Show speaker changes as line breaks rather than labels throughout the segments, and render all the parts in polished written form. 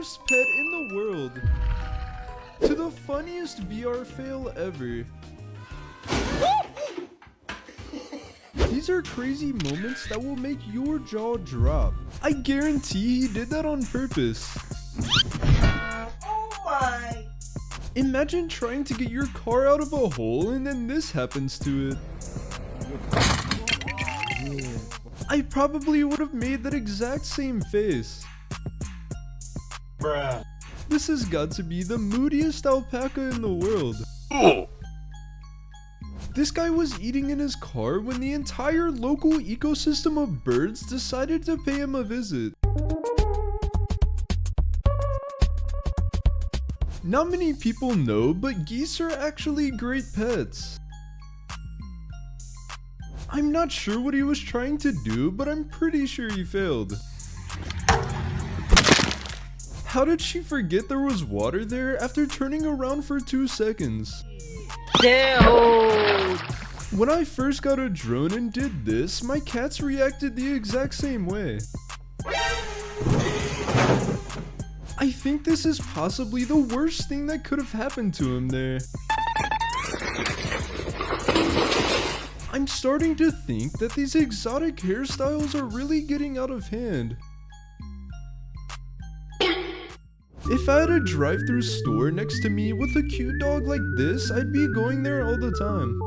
worst pet in the world to the funniest VR fail ever. These are crazy moments that will make your jaw drop. I guarantee he did that on purpose.
Oh my!
Imagine trying to get your car out of a hole and then this happens to it. I probably would have made that exact same face.
Bruh.
This has got to be the moodiest alpaca in the world. This guy was eating in his car when the entire local ecosystem of birds decided to pay him a visit. Not many people know, but geese are actually great pets. I'm not sure what he was trying to do, but I'm pretty sure he failed. How did she forget there was water there after turning around for 2 seconds?
Dude!
When I first got a drone and did this, my cats reacted the exact same way. I think this is possibly the worst thing that could have happened to him there. I'm starting to think that these exotic hairstyles are really getting out of hand. If I had a drive-through store next to me with a cute dog like this, I'd be going there all the time.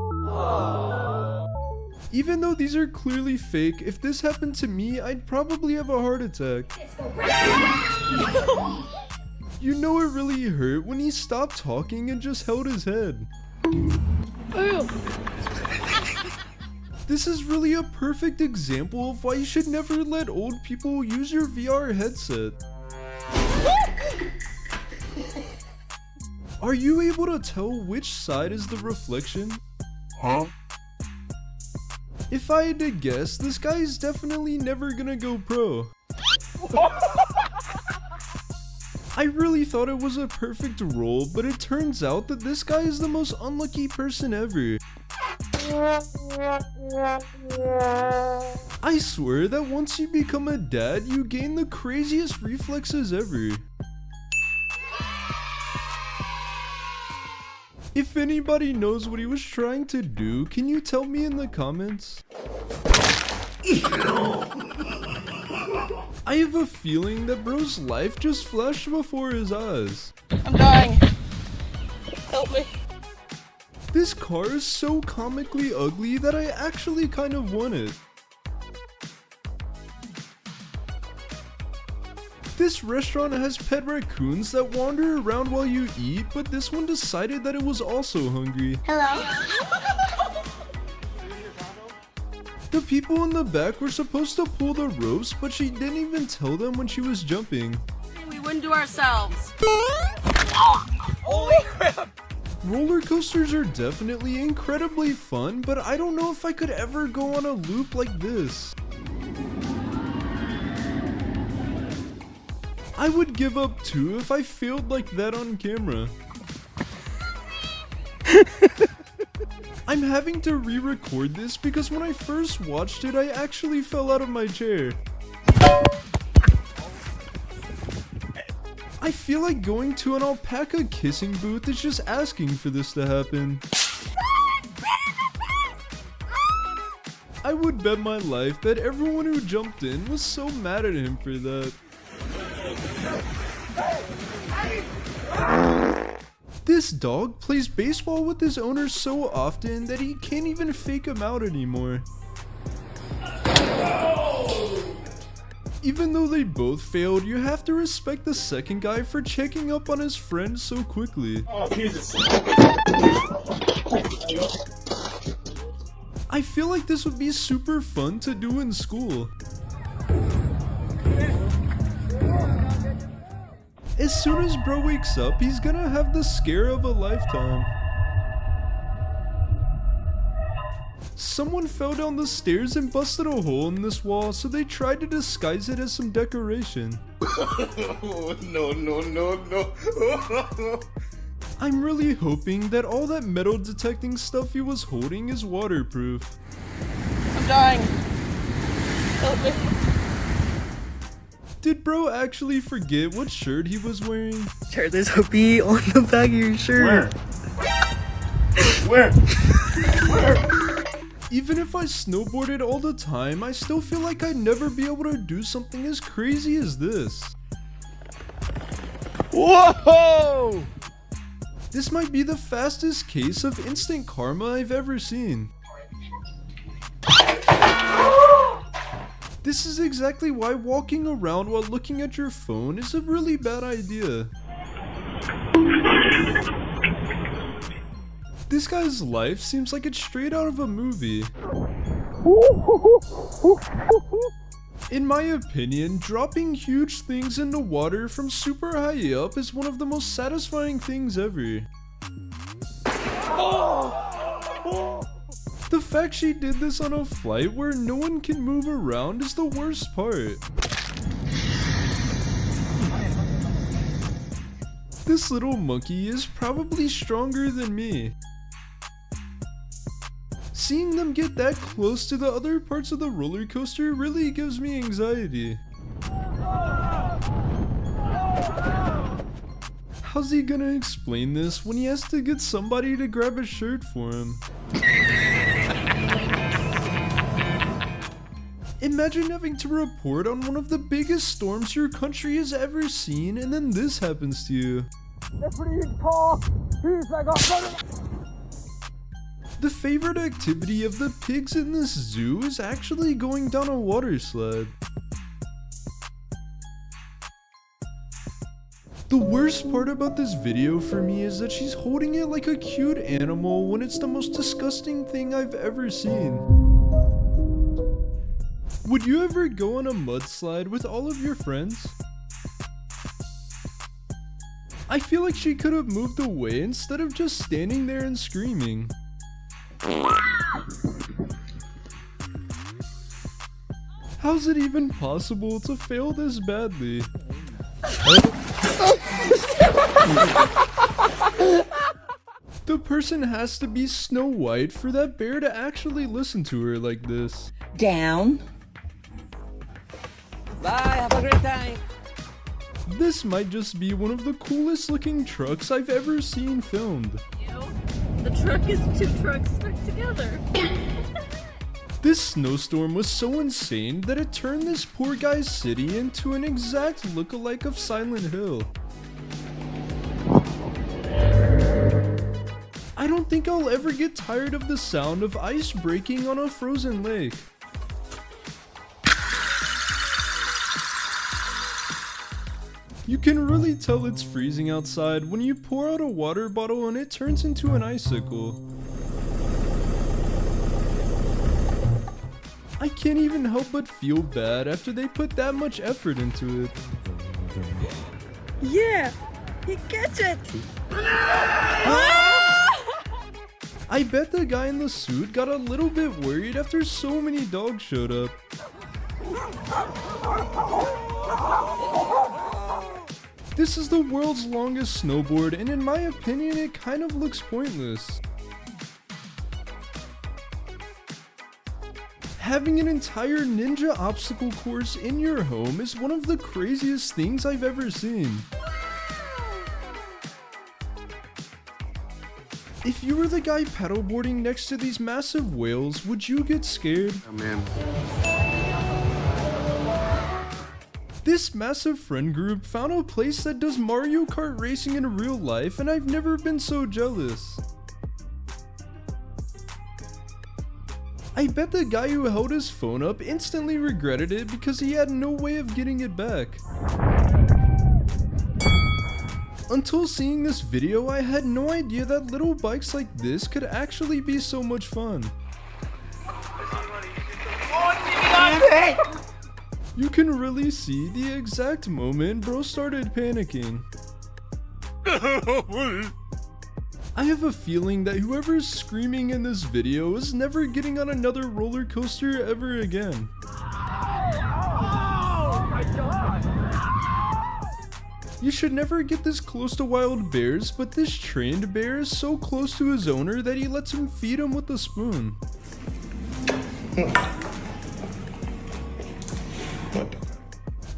Even though these are clearly fake, if this happened to me, I'd probably have a heart attack. You know it really hurt when he stopped talking and just held his head. This is really a perfect example of why you should never let old people use your VR headset. Are you able to tell which side is the reflection?
Huh?
If I had to guess, this guy is definitely never gonna go pro. I really thought it was a perfect roll, but it turns out that this guy is the most unlucky person ever. I swear that once you become a dad, you gain the craziest reflexes ever. If anybody knows what he was trying to do, can you tell me in the comments? I have a feeling that bro's life just flashed before his eyes.
I'm dying. Help me.
This car is so comically ugly that I actually kind of want it. This restaurant has pet raccoons that wander around while you eat, but this one decided that it was also hungry.
Hello?
The people in the back were supposed to pull the ropes, but she didn't even tell them when she was jumping.
We wouldn't do ourselves.
Holy crap!
Roller coasters are definitely incredibly fun, but I don't know if I could ever go on a loop like this. I would give up too if I failed like that on camera. I'm having to re-record this because when I first watched it, I actually fell out of my chair. I feel like going to an alpaca kissing booth is just asking for this to happen. I would bet my life that everyone who jumped in was so mad at him for that. This dog plays baseball with his owner so often that he can't even fake him out anymore. Even though they both failed, you have to respect the second guy for checking up on his friend so quickly.
Oh, Jesus.
I feel like this would be super fun to do in school. As soon as bro wakes up, he's gonna have the scare of a lifetime. Someone fell down the stairs and busted a hole in this wall, so they tried to disguise it as some decoration.
No.
I'm really hoping that all that metal detecting stuff he was holding is waterproof.
I'm dying. Help me.
Did bro actually forget what shirt he was wearing?
Sure, there's a bee on the back of your shirt.
Where?
Even if I snowboarded all the time, I still feel like I'd never be able to do something as crazy as this.
Whoa!
This might be the fastest case of instant karma I've ever seen. This is exactly why walking around while looking at your phone is a really bad idea. This guy's life seems like it's straight out of a movie. In my opinion, dropping huge things into water from super high up is one of the most satisfying things ever. The fact she did this on a flight where no one can move around is the worst part. This little monkey is probably stronger than me. Seeing them get that close to the other parts of the roller coaster really gives me anxiety. How's he gonna explain this when he has to get somebody to grab a shirt for him? Imagine having to report on one of the biggest storms your country has ever seen and then this happens to you. The favorite activity of the pigs in this zoo is actually going down a water slide. The worst part about this video for me is that she's holding it like a cute animal when it's the most disgusting thing I've ever seen. Would you ever go on a mudslide with all of your friends? I feel like she could have moved away instead of just standing there and screaming. How's it even possible to fail this badly? The person has to be Snow White for that bear to actually listen to her like this.
Down. Bye, have a great time.
This might just be one of the coolest looking trucks I've ever seen filmed.
The truck is two trucks stuck together.
This snowstorm was so insane that it turned this poor guy's city into an exact lookalike of Silent Hill. I don't think I'll ever get tired of the sound of ice breaking on a frozen lake. You can really tell it's freezing outside when you pour out a water bottle and it turns into an icicle. I can't even help but feel bad after they put that much effort into it.
Yeah, he gets it.
I bet the guy in the suit got a little bit worried after so many dogs showed up. This is the world's longest snowboard, and in my opinion, it kind of looks pointless. Having an entire ninja obstacle course in your home is one of the craziest things I've ever seen. If you were the guy paddleboarding next to these massive whales, would you get scared?
Oh man.
This massive friend group found a place that does Mario Kart racing in real life, and I've never been so jealous. I bet the guy who held his phone up instantly regretted it because he had no way of getting it back. Until seeing this video, I had no idea that little bikes like this could actually be so much fun. You can really see the exact moment bro started panicking. I have a feeling that whoever's screaming in this video is never getting on another roller coaster ever again.
Oh my god!
You should never get this close to wild bears, but this trained bear is so close to his owner that he lets him feed him with a spoon.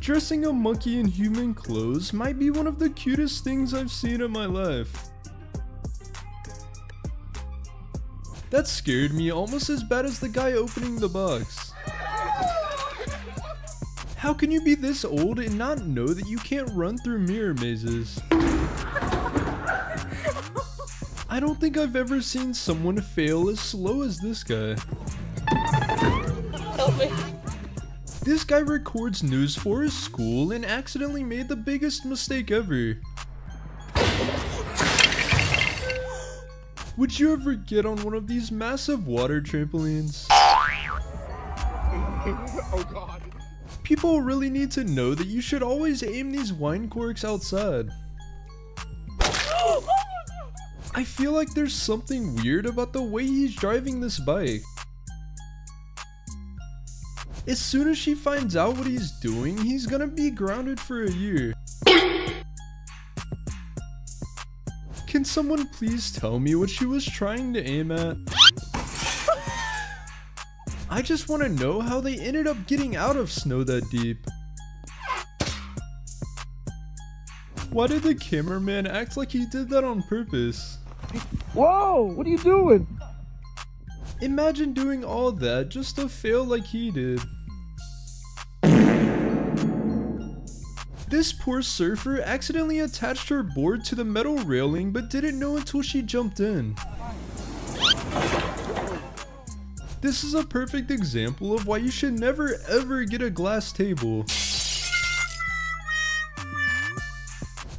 Dressing a monkey in human clothes might be one of the cutest things I've seen in my life. That scared me almost as bad as the guy opening the box. How can you be this old and not know that you can't run through mirror mazes? I don't think I've ever seen someone fail as slow as this guy.
Help me.
This guy records news for his school and accidentally made the biggest mistake ever. Would you ever get on one of these massive water trampolines?
Oh God.
People really need to know that you should always aim these wine corks outside. I feel like there's something weird about the way he's driving this bike. As soon as she finds out what he's doing, he's gonna be grounded for a year. Can someone please tell me what she was trying to aim at? I just want to know how they ended up getting out of snow that deep. Why did the cameraman act like he did that on purpose?
Whoa! What are you doing?
Imagine doing all that just to fail like he did. This poor surfer accidentally attached her board to the metal railing but didn't know until she jumped in. This is a perfect example of why you should never ever get a glass table.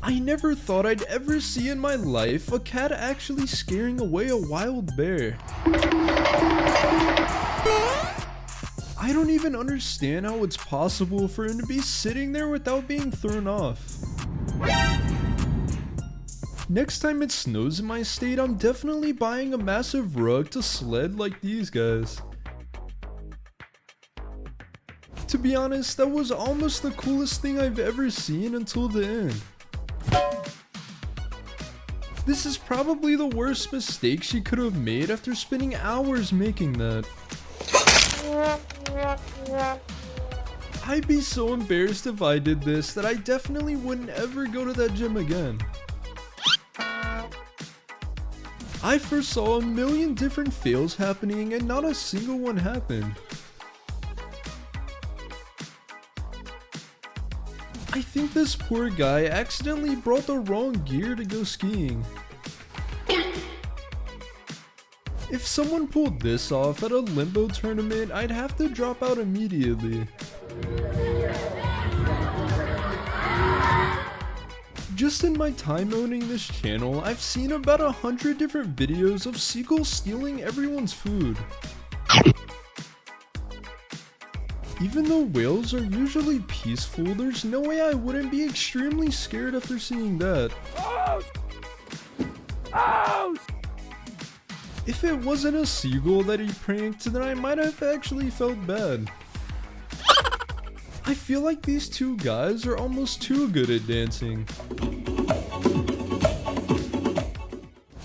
I never thought I'd ever see in my life a cat actually scaring away a wild bear. I don't even understand how it's possible for him to be sitting there without being thrown off. Next time it snows in my state, I'm definitely buying a massive rug to sled like these guys. To be honest, that was almost the coolest thing I've ever seen until the end. This is probably the worst mistake she could have made after spending hours making that. I'd be so embarrassed if I did this that I definitely wouldn't ever go to that gym again. I first saw a million different fails happening and not a single one happened. I think this poor guy accidentally brought the wrong gear to go skiing. If someone pulled this off at a limbo tournament, I'd have to drop out immediately. Just in my time owning this channel, I've seen about 100 different videos of seagulls stealing everyone's food. Even though whales are usually peaceful, there's no way I wouldn't be extremely scared after seeing that. If it wasn't a seagull that he pranked, then I might have actually felt bad. I feel like these two guys are almost too good at dancing.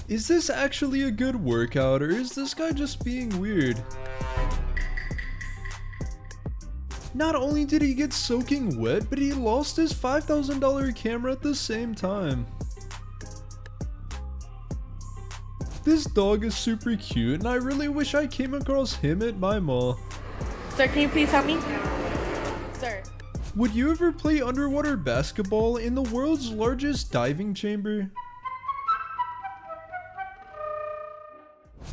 Is this actually a good workout, or is this guy just being weird? Not only did he get soaking wet, but he lost his $5,000 camera at the same time. This dog is super cute, and I really wish I came across him at my mall.
Sir, can you please help me? Sir.
Would you ever play underwater basketball in the world's largest diving chamber?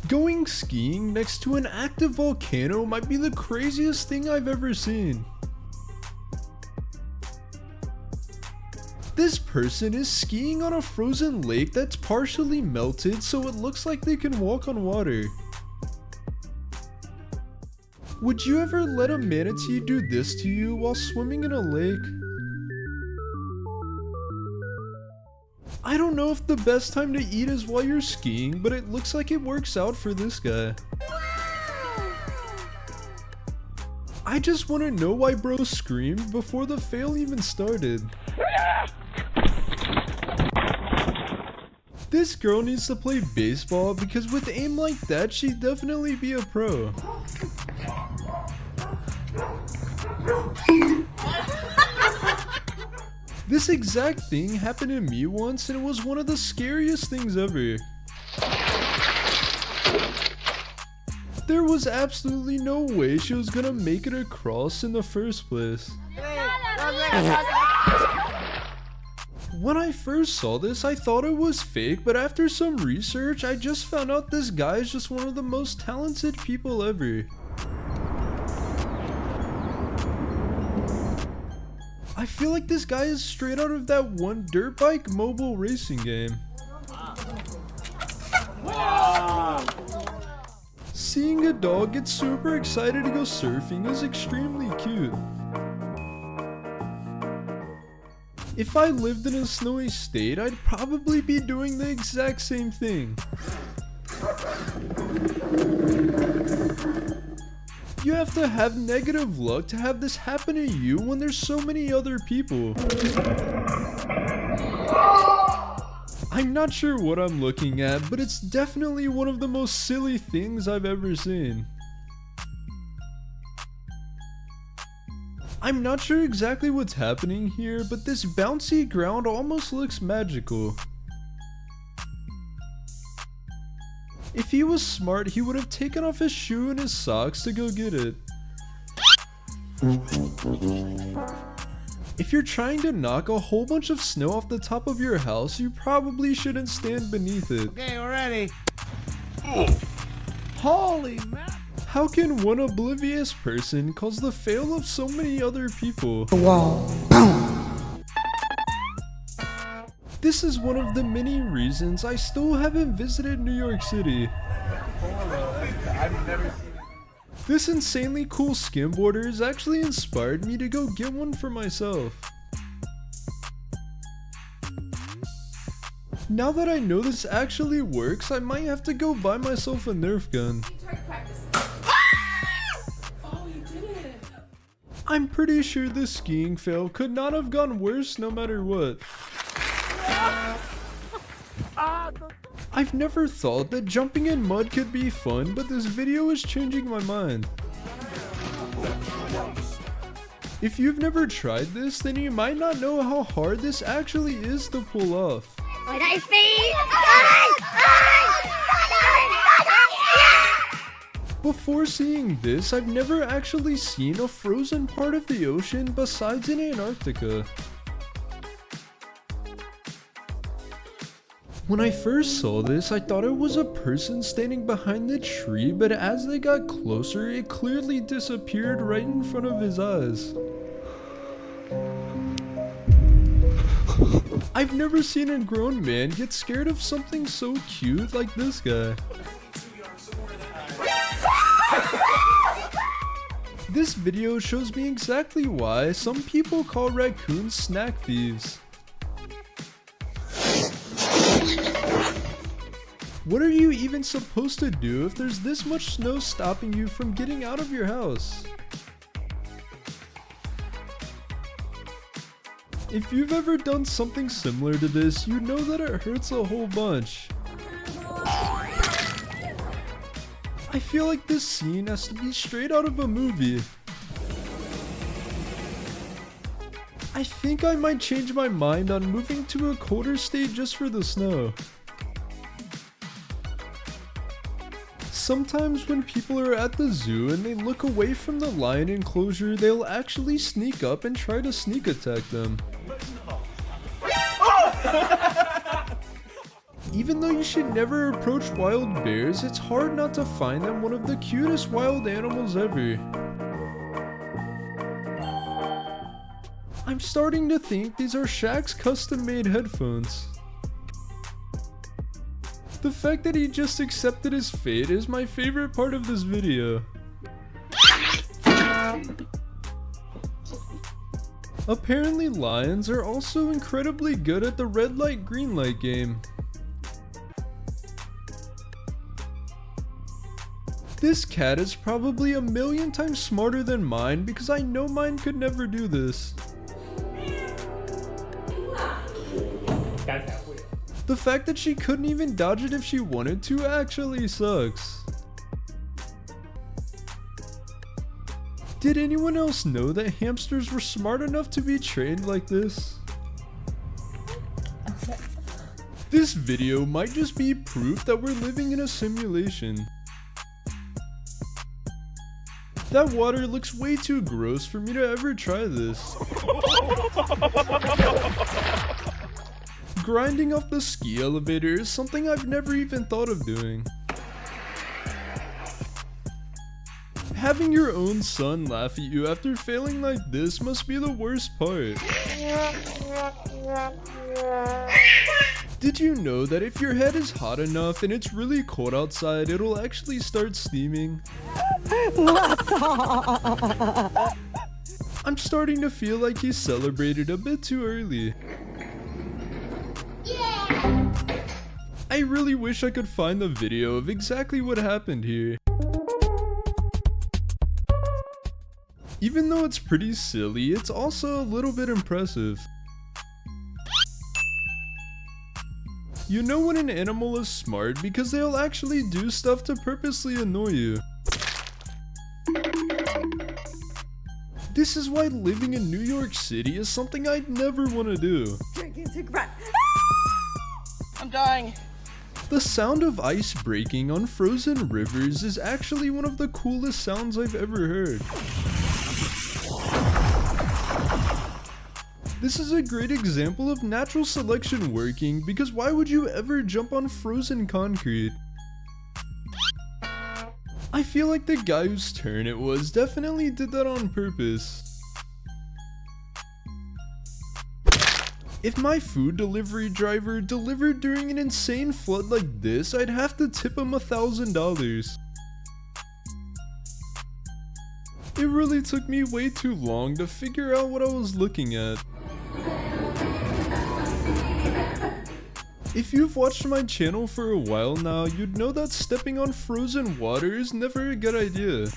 Going skiing next to an active volcano might be the craziest thing I've ever seen. This person is skiing on a frozen lake that's partially melted so it looks like they can walk on water. Would you ever let a manatee do this to you while swimming in a lake? I don't know if the best time to eat is while you're skiing, but it looks like it works out for this guy. I just want to know why bro screamed before the fail even started. This girl needs to play baseball because with aim like that, she'd definitely be a pro. This exact thing happened to me once and it was one of the scariest things ever. There was absolutely no way she was gonna make it across in the first place. When I first saw this, I thought it was fake, but after some research, I just found out this guy is just one of the most talented people ever. I feel like this guy is straight out of that one dirt bike mobile racing game. Seeing a dog get super excited to go surfing is extremely cute. If I lived in a snowy state, I'd probably be doing the exact same thing. You have to have negative luck to have this happen to you when there's so many other people. I'm not sure what I'm looking at, but it's definitely one of the most silly things I've ever seen. I'm not sure exactly what's happening here, but this bouncy ground almost looks magical. If he was smart, he would have taken off his shoe and his socks to go get it. If you're trying to knock a whole bunch of snow off the top of your house, you probably shouldn't stand beneath it.
Okay, we're ready. Holy man!
How can one oblivious person cause the fail of so many other people?
Wow.
This is one of the many reasons I still haven't visited New York City. This insanely cool skimboarder has actually inspired me to go get one for myself. Now that I know this actually works, I might have to go buy myself a Nerf gun.
Oh, you did it.
I'm pretty sure this skiing fail could not have gone worse no matter what. I've never thought that jumping in mud could be fun, but this video is changing my mind. If you've never tried this, then you might not know how hard this actually is to pull off. Before seeing this, I've never actually seen a frozen part of the ocean besides in Antarctica. When I first saw this, I thought it was a person standing behind the tree, but as they got closer, it clearly disappeared right in front of his eyes. I've never seen a grown man get scared of something so cute like this guy. This video shows me exactly why some people call raccoons snack thieves. What are you even supposed to do if there's this much snow stopping you from getting out of your house? If you've ever done something similar to this, you know that it hurts a whole bunch. I feel like this scene has to be straight out of a movie. I think I might change my mind on moving to a colder state just for the snow. Sometimes when people are at the zoo and they look away from the lion enclosure, they'll actually sneak up and try to sneak attack them. Even though you should never approach wild bears, it's hard not to find them one of the cutest wild animals ever. I'm starting to think these are Shaq's custom-made headphones. The fact that he just accepted his fate is my favorite part of this video. Apparently lions are also incredibly good at the red light green light game. This cat is probably a million times smarter than mine because I know mine could never do this. The fact that she couldn't even dodge it if she wanted to actually sucks. Did anyone else know that hamsters were smart enough to be trained like this? This video might just be proof that we're living in a simulation. That water looks way too gross for me to ever try this. Grinding off the ski elevator is something I've never even thought of doing. Having your own son laugh at you after failing like this must be the worst part. Did you know that if your head is hot enough and it's really cold outside, it'll actually start steaming? I'm starting to feel like he celebrated a bit too early. I really wish I could find the video of exactly what happened here. Even though it's pretty silly, it's also a little bit impressive. You know when an animal is smart because they'll actually do stuff to purposely annoy you. This is why living in New York City is something I'd never want to do.
Drinking cigarette.
I'm dying.
The sound of ice breaking on frozen rivers is actually one of the coolest sounds I've ever heard. This is a great example of natural selection working, because why would you ever jump on frozen concrete? I feel like the guy whose turn it was definitely did that on purpose. If my food delivery driver delivered during an insane flood like this, I'd have to tip him $1,000. It really took me way too long to figure out what I was looking at. If you've watched my channel for a while now, you'd know that stepping on frozen water is never a good idea.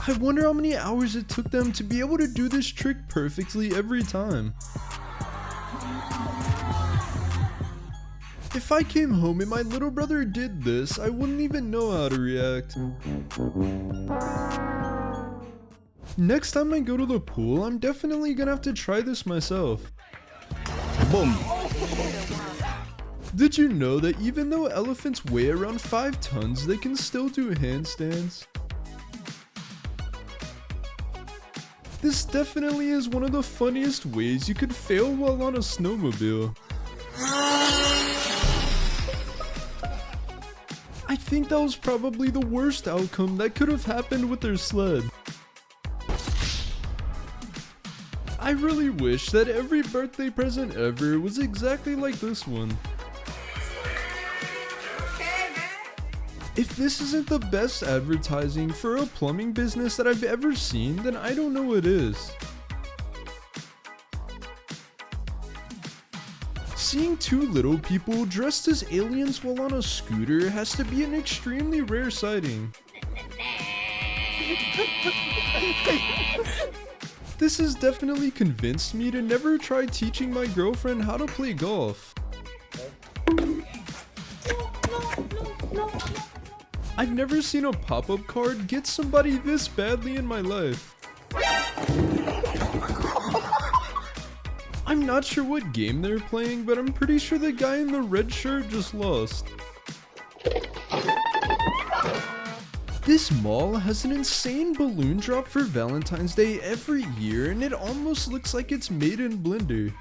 I wonder how many hours it took them to be able to do this trick perfectly every time. If I came home and my little brother did this, I wouldn't even know how to react. Next time I go to the pool, I'm definitely gonna have to try this myself. Boom! Did you know that even though elephants weigh around 5 tons, they can still do handstands? This definitely is one of the funniest ways you could fail while on a snowmobile. I think that was probably the worst outcome that could have happened with their sled. I really wish that every birthday present ever was exactly like this one. If this isn't the best advertising for a plumbing business that I've ever seen, then I don't know what is. Seeing 2 little people dressed as aliens while on a scooter has to be an extremely rare sighting. This has definitely convinced me to never try teaching my girlfriend how to play golf. I've never seen a pop-up card get somebody this badly in my life. I'm not sure what game they're playing, but I'm pretty sure the guy in the red shirt just lost. This mall has an insane balloon drop for Valentine's Day every year, and it almost looks like it's made in Blender.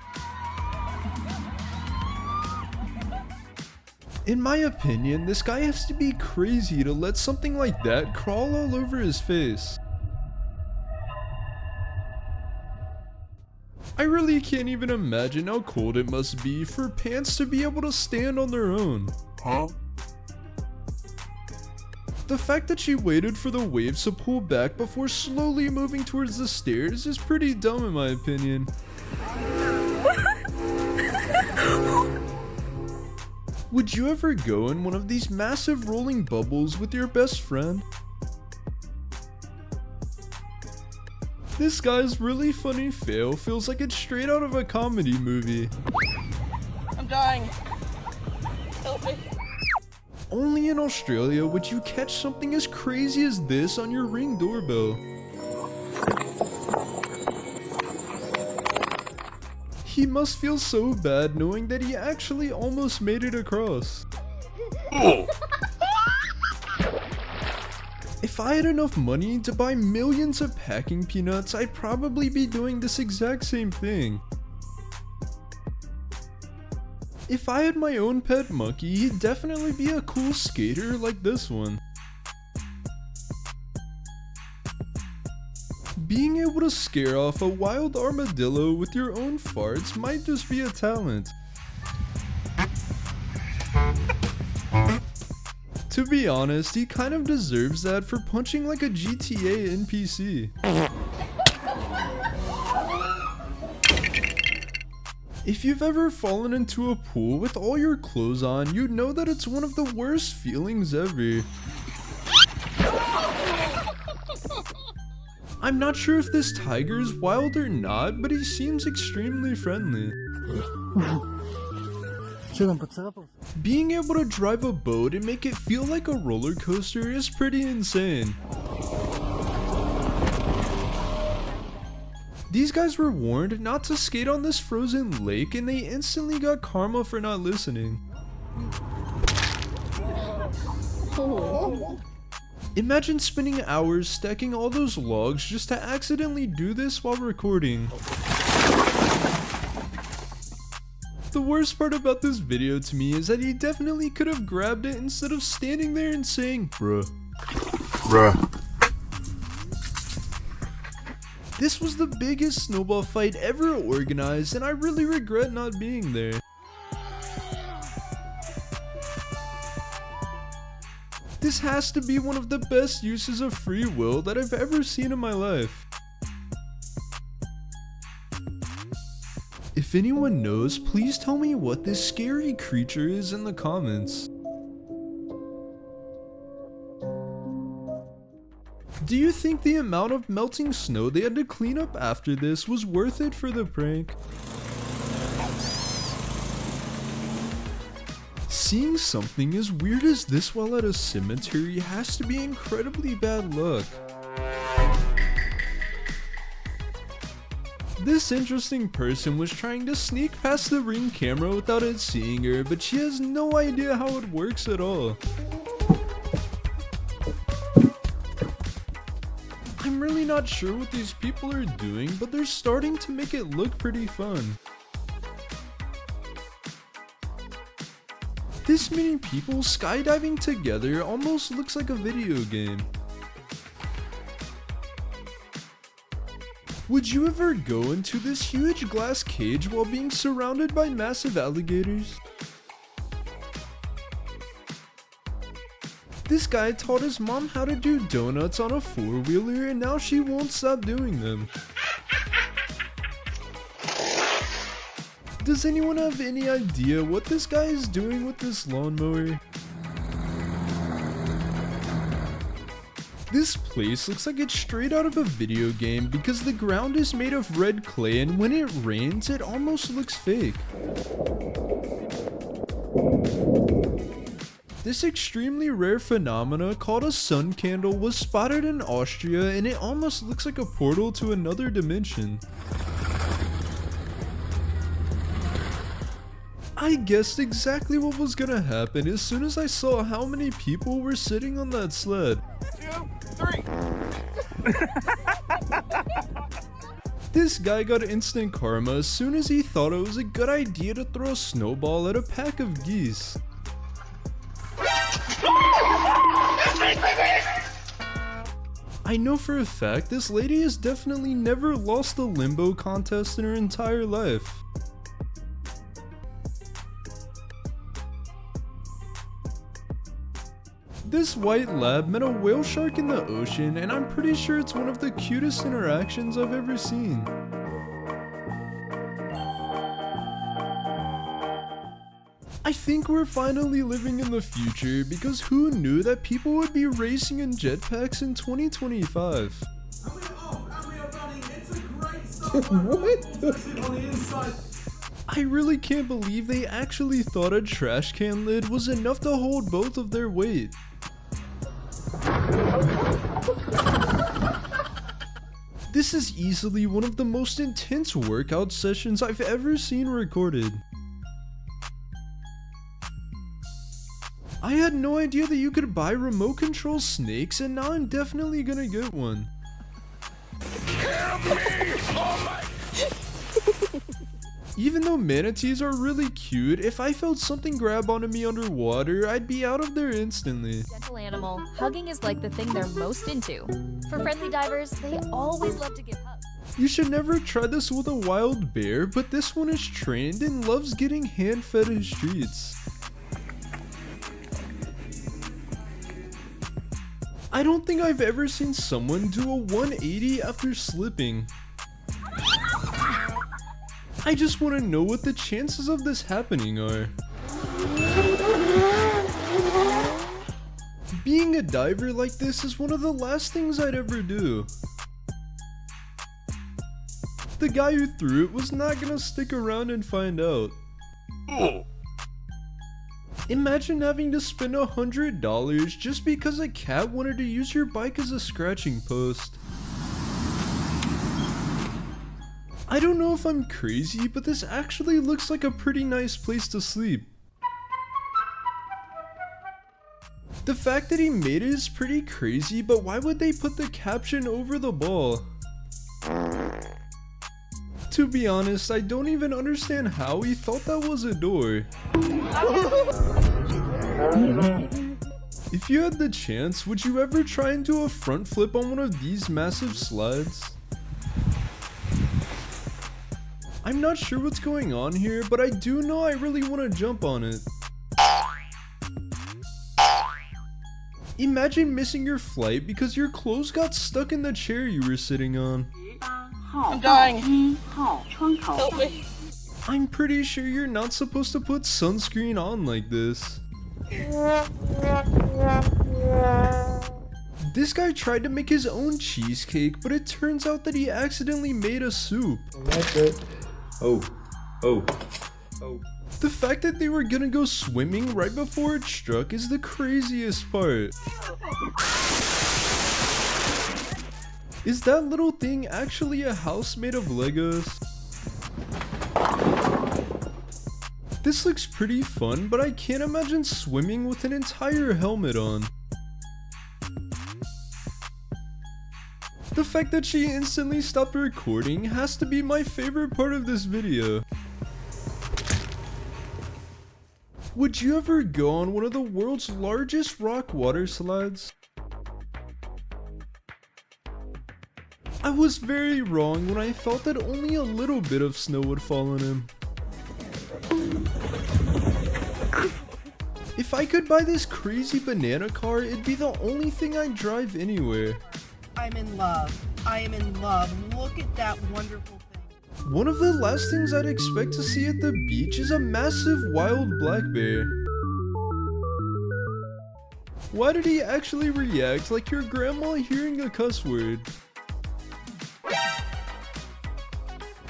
In my opinion, this guy has to be crazy to let something like that crawl all over his face. I really can't even imagine how cold it must be for pants to be able to stand on their own.
Huh?
The fact that she waited for the waves to pull back before slowly moving towards the stairs is pretty dumb in my opinion. Would you ever go in one of these massive rolling bubbles with your best friend? This guy's really funny fail feels like it's straight out of a comedy movie.
I'm dying. Help me.
Only in Australia would you catch something as crazy as this on your Ring doorbell. He must feel so bad knowing that he actually almost made it across. If I had enough money to buy millions of packing peanuts, I'd probably be doing this exact same thing. If I had my own pet monkey, he'd definitely be a cool skater like this one. Being able to scare off a wild armadillo with your own farts might just be a talent. To be honest, he kind of deserves that for punching like a GTA NPC. If you've ever fallen into a pool with all your clothes on, you'd know that it's one of the worst feelings ever. I'm not sure if this tiger is wild or not, but he seems extremely friendly. Being able to drive a boat and make it feel like a roller coaster is pretty insane. These guys were warned not to skate on this frozen lake and they instantly got karma for not listening. Imagine spending hours stacking all those logs just to accidentally do this while recording. The worst part about this video to me is that he definitely could have grabbed it instead of standing there and saying, bruh. This was the biggest snowball fight ever organized and I really regret not being there. This has to be one of the best uses of free will that I've ever seen in my life. If anyone knows, please tell me what this scary creature is in the comments. Do you think the amount of melting snow they had to clean up after this was worth it for the prank? Seeing something as weird as this while at a cemetery has to be incredibly bad luck. This interesting person was trying to sneak past the Ring camera without it seeing her, but she has no idea how it works at all. I'm really not sure what these people are doing, but they're starting to make it look pretty fun. This many people skydiving together almost looks like a video game. Would you ever go into this huge glass cage while being surrounded by massive alligators? This guy taught his mom how to do donuts on a four-wheeler and now she won't stop doing them. Does anyone have any idea what this guy is doing with this lawnmower? This place looks like it's straight out of a video game because the ground is made of red clay and when it rains it almost looks fake. This extremely rare phenomena called a sun candle was spotted in Austria and it almost looks like a portal to another dimension. I guessed exactly what was gonna happen as soon as I saw how many people were sitting on that sled.
2, 3.
This guy got instant karma as soon as he thought it was a good idea to throw a snowball at a pack of geese. I know for a fact this lady has definitely never lost a limbo contest in her entire life. This white lab met a whale shark in the ocean and I'm pretty sure it's one of the cutest interactions I've ever seen. I think we're finally living in the future because who knew that people would be racing in jetpacks in 2025?
What?
I really can't believe they actually thought a trash can lid was enough to hold both of their weight. This is easily one of the most intense workout sessions I've ever seen recorded. I had no idea that you could buy remote control snakes, and now I'm definitely gonna get one. Even though manatees are really cute, if I felt something grab onto me underwater, I'd be out of there instantly.
Gentle animal, hugging is like the thing they're most into. For friendly divers, they always love to give hugs.
You should never try this with a wild bear, but this one is trained and loves getting hand-fed his treats. I don't think I've ever seen someone do a 180 after slipping. I just want to know what the chances of this happening are. Being a diver like this is one of the last things I'd ever do. The guy who threw it was not gonna stick around and find out. Imagine having to spend $100 just because a cat wanted to use your bike as a scratching post. I don't know if I'm crazy, but this actually looks like a pretty nice place to sleep. The fact that he made it is pretty crazy, but why would they put the caption over the ball? To be honest, I don't even understand how he thought that was a door. If you had the chance, would you ever try and do a front flip on one of these massive slides? I'm not sure what's going on here, but I do know I really want to jump on it. Imagine missing your flight because your clothes got stuck in the chair you were sitting on.
I'm dying. Help me.
I'm pretty sure you're not supposed to put sunscreen on like this. This guy tried to make his own cheesecake, but it turns out that he accidentally made a soup.
That's it. Oh.
The fact that they were gonna go swimming right before it struck is the craziest part. Is that little thing actually a house made of Legos? This looks pretty fun, but I can't imagine swimming with an entire helmet on. The fact that she instantly stopped recording has to be my favorite part of this video. Would you ever go on one of the world's largest rock water slides? I was very wrong when I thought that only a little bit of snow would fall on him. If I could buy this crazy banana car, it'd be the only thing I'd drive anywhere.
I'm in love. I am in love. Look at that wonderful thing.
One of the last things I'd expect to see at the beach is a massive wild black bear. Why did he actually react like your grandma hearing a cuss word?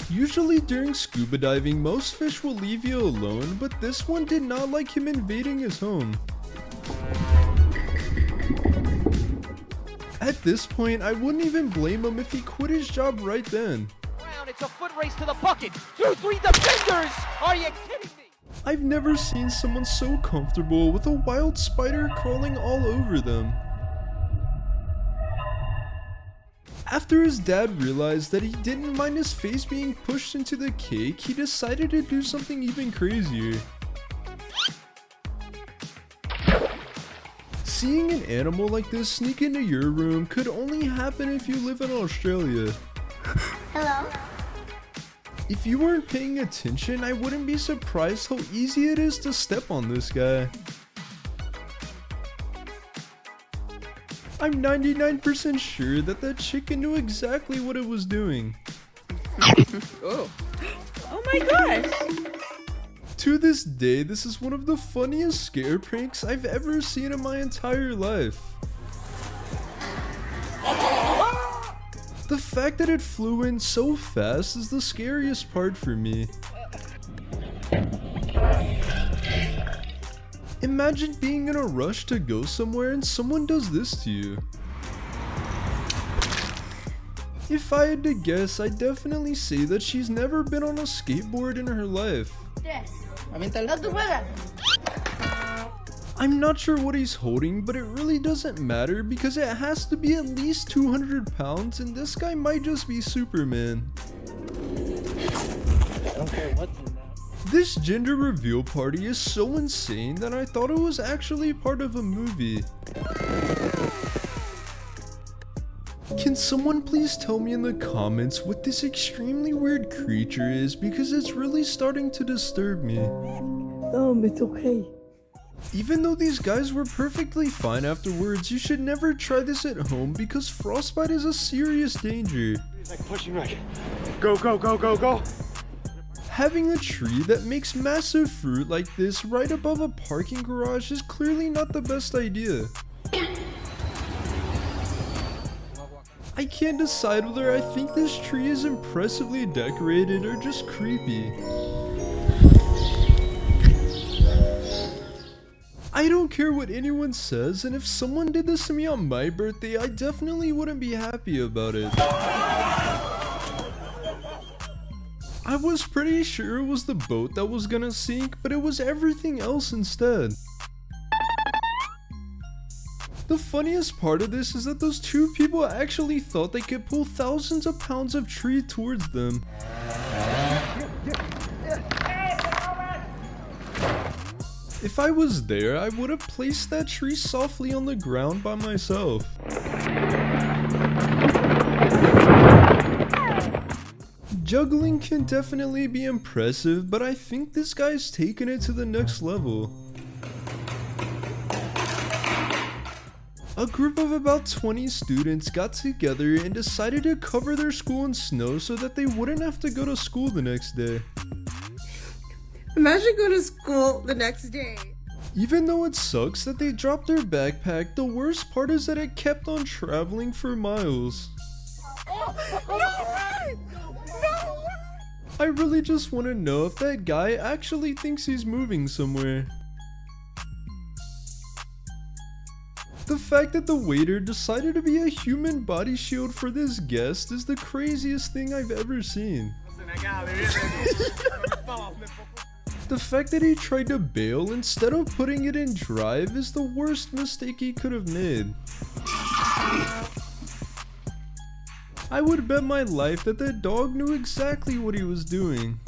Usually during scuba diving, most fish will leave you alone, but this one did not like him invading his home. At this point, I wouldn't even blame him if he quit his job right then.
It's a foot race to the bucket. 2-3 defenders. Are you kidding me?
I've never seen someone so comfortable with a wild spider crawling all over them. After his dad realized that he didn't mind his face being pushed into the cake, he decided to do something even crazier. Seeing an animal like this sneak into your room could only happen if you live in Australia.
Hello?
If you weren't paying attention, I wouldn't be surprised how easy it is to step on this guy. I'm 99% sure that that chicken knew exactly what it was doing.
Oh my gosh!
To this day, this is one of the funniest scare pranks I've ever seen in my entire life. The fact that it flew in so fast is the scariest part for me. Imagine being in a rush to go somewhere and someone does this to you. If I had to guess, I'd definitely say that she's never been on a skateboard in her life. I'm not sure what he's holding, but it really doesn't matter because it has to be at least 200 pounds and this guy might just be Superman.
I don't care what's in that.
This gender reveal party is so insane that I thought it was actually part of a movie. Can someone please tell me in the comments what this extremely weird creature is because it's really starting to disturb me.
It's okay.
Even though these guys were perfectly fine afterwards, you should never try this at home because frostbite is a serious danger.
It's like pushing like, go, go, go, go, go.
Having a tree that makes massive fruit like this right above a parking garage is clearly not the best idea. I can't decide whether I think this tree is impressively decorated or just creepy. I don't care what anyone says, and if someone did this to me on my birthday, I definitely wouldn't be happy about it. I was pretty sure it was the boat that was gonna sink, but it was everything else instead. The funniest part of this is that those two people actually thought they could pull thousands of pounds of tree towards them. If I was there, I would have placed that tree softly on the ground by myself. Juggling can definitely be impressive, but I think this guy's taken it to the next level. A group of about 20 students got together and decided to cover their school in snow so that they wouldn't have to go to school the next day.
Imagine going to school the next day.
Even though it sucks that they dropped their backpack, the worst part is that it kept on traveling for miles. I really just want to know if that guy actually thinks he's moving somewhere. The fact that the waiter decided to be a human body shield for this guest is the craziest thing I've ever seen. The fact that he tried to bail instead of putting it in drive is the worst mistake he could have made. I would bet my life that the dog knew exactly what he was doing.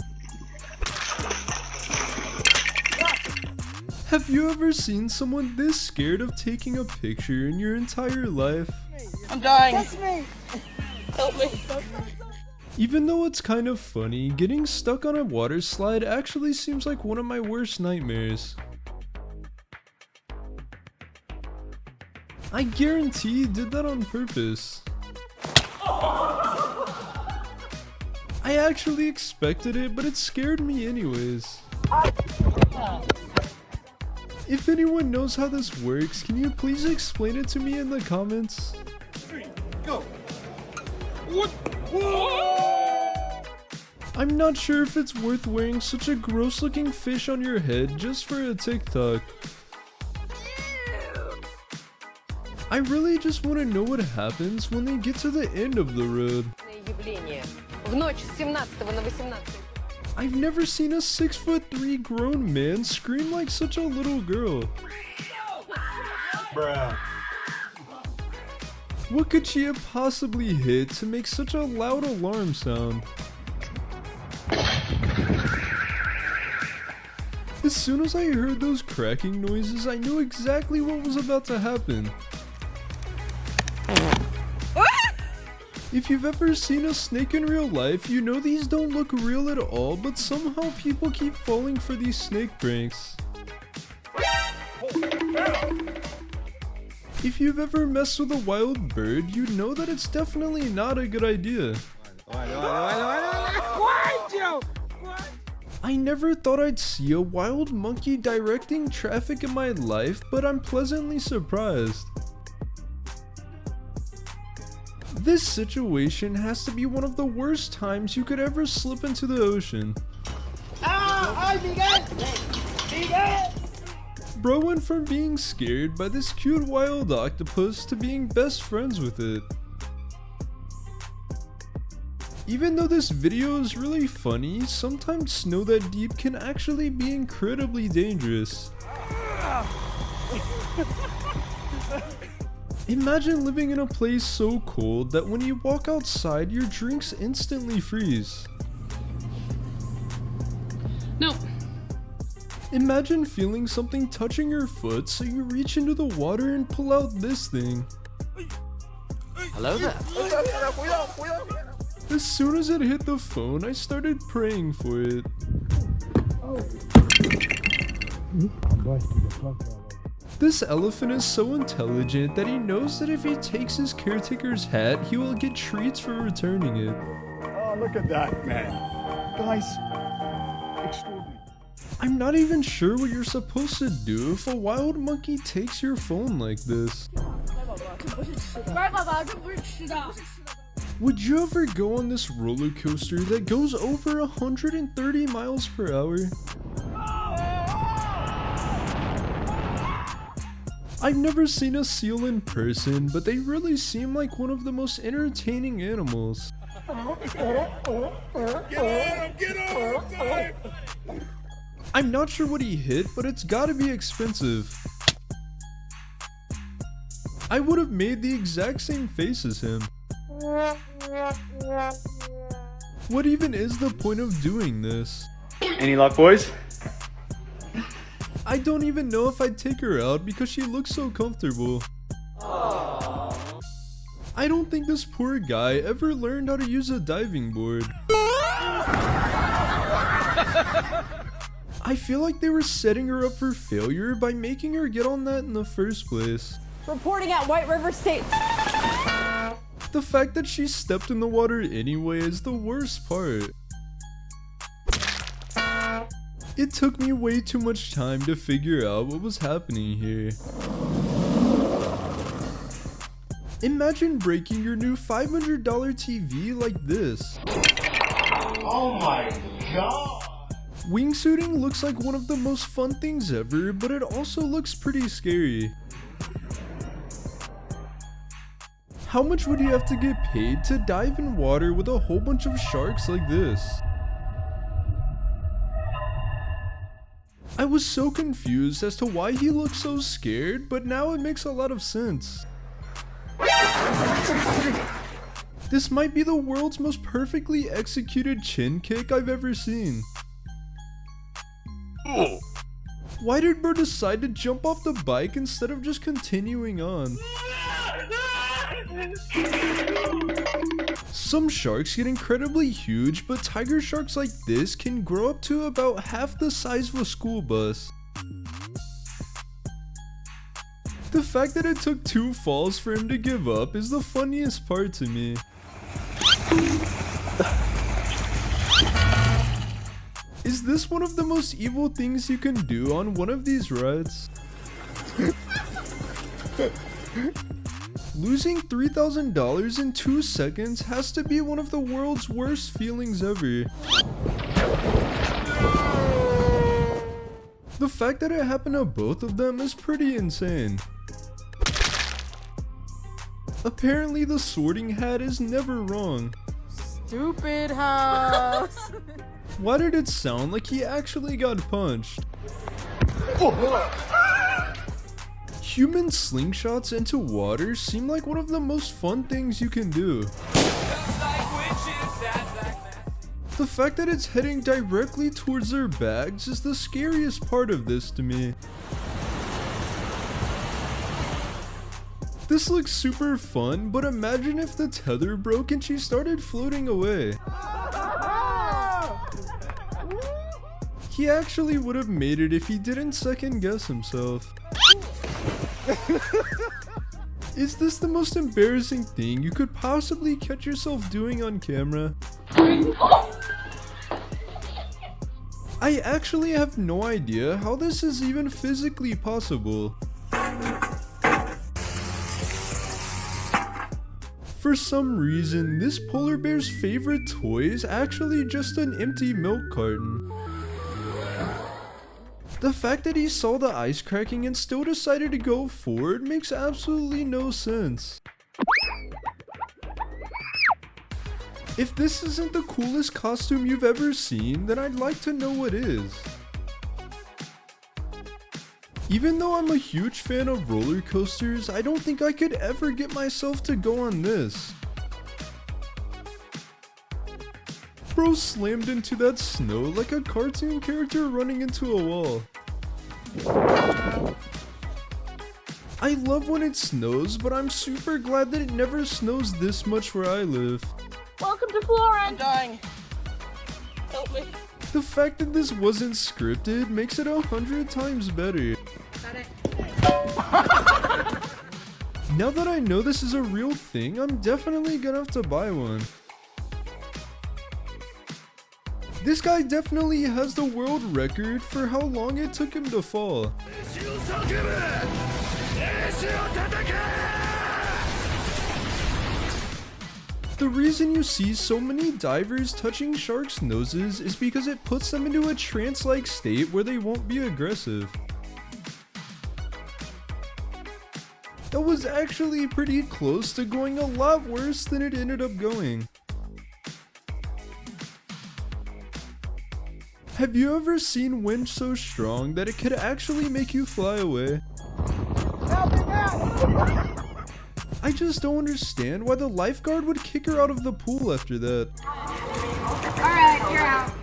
Have you ever seen someone this scared of taking a picture in your entire life?
I'm dying.
That's me.
Help me.
Even though it's kind of funny, getting stuck on a water slide actually seems like one of my worst nightmares. I guarantee he did that on purpose. I actually expected it, but it scared me anyways. If anyone knows how this works, can you please explain it to me in the comments?
3, go.
What?
I'm not sure if it's worth wearing such a gross looking fish on your head just for a TikTok. I really just want to know what happens when they get to the end of the road. I've never seen a 6'3" grown man scream like such a little girl.
Bruh.
What could she have possibly hit to make such a loud alarm sound? As soon as I heard those cracking noises, I knew exactly what was about to happen. If you've ever seen a snake in real life, you know these don't look real at all, but somehow people keep falling for these snake pranks. If you've ever messed with a wild bird, you know that it's definitely not a good idea. I never thought I'd see a wild monkey directing traffic in my life, but I'm pleasantly surprised. This situation has to be one of the worst times you could ever slip into the ocean. Bro went from being scared by this cute wild octopus to being best friends with it. Even though this video is really funny, sometimes snow that deep can actually be incredibly dangerous. Imagine living in a place so cold that when you walk outside, your drinks instantly freeze.
No.
Imagine feeling something touching your foot, so you reach into the water and pull out this thing.
Hello there.
As soon as it hit the phone, I started praying for it. This elephant is so intelligent that he knows that if he takes his caretaker's hat, he will get treats for returning it.
Oh, look at that, man. Guys, extraordinary.
I'm not even sure what you're supposed to do if a wild monkey takes your phone like this. Would you ever go on this roller coaster that goes over 130 miles per hour? I've never seen a seal in person, but they really seem like one of the most entertaining animals. I'm not sure what he hit, but it's gotta be expensive. I would have made the exact same face as him. What even is the point of doing this?
Any luck, boys?
I don't even know if I'd take her out because she looks so comfortable. I don't think this poor guy ever learned how to use a diving board. I feel like they were setting her up for failure by making her get on that in the first place.
Reporting at White River State.
The fact that she stepped in the water anyway is the worst part. It took me way too much time to figure out what was happening here. Imagine breaking your new $500 TV like this.
Oh my god!
Wingsuiting looks like one of the most fun things ever, but it also looks pretty scary. How much would you have to get paid to dive in water with a whole bunch of sharks like this? I was so confused as to why he looked so scared, but now it makes a lot of sense. This might be the world's most perfectly executed chin kick I've ever seen. Why did Burr decide to jump off the bike instead of just continuing on? Some sharks get incredibly huge, but tiger sharks like this can grow up to about half the size of a school bus. The fact that it took 2 falls for him to give up is the funniest part to me. Is this one of the most evil things you can do on one of these rides? Losing $3,000 in 2 seconds has to be one of the world's worst feelings ever. The fact that it happened to both of them is pretty insane. Apparently the sorting hat is never wrong.
Stupid house.
Why did it sound like he actually got punched? Human slingshots into water seem like one of the most fun things you can do. The fact that it's heading directly towards their bags is the scariest part of this to me. This looks super fun, but imagine if the tether broke and she started floating away. He actually would have made it if he didn't second guess himself. Is this the most embarrassing thing you could possibly catch yourself doing on camera? I actually have no idea how this is even physically possible. For some reason, this polar bear's favorite toy is actually just an empty milk carton. The fact that he saw the ice cracking and still decided to go forward makes absolutely no sense. If this isn't the coolest costume you've ever seen, then I'd like to know what is. Even though I'm a huge fan of roller coasters, I don't think I could ever get myself to go on this. Bro slammed into that snow like a cartoon character running into a wall. I love when it snows, but I'm super glad that it never snows this much where I live.
Welcome to Florence.
I'm dying. Help me.
The fact that this wasn't scripted makes it 100 times better. Now that I know this is a real thing, I'm definitely gonna have to buy one. This guy definitely has the world record for how long it took him to fall. The reason you see so many divers touching sharks' noses is because it puts them into a trance-like state where they won't be aggressive. That was actually pretty close to going a lot worse than it ended up going. Have you ever seen wind so strong that it could actually make you fly away? I just don't understand why the lifeguard would kick her out of the pool after that.
Alright, you're out.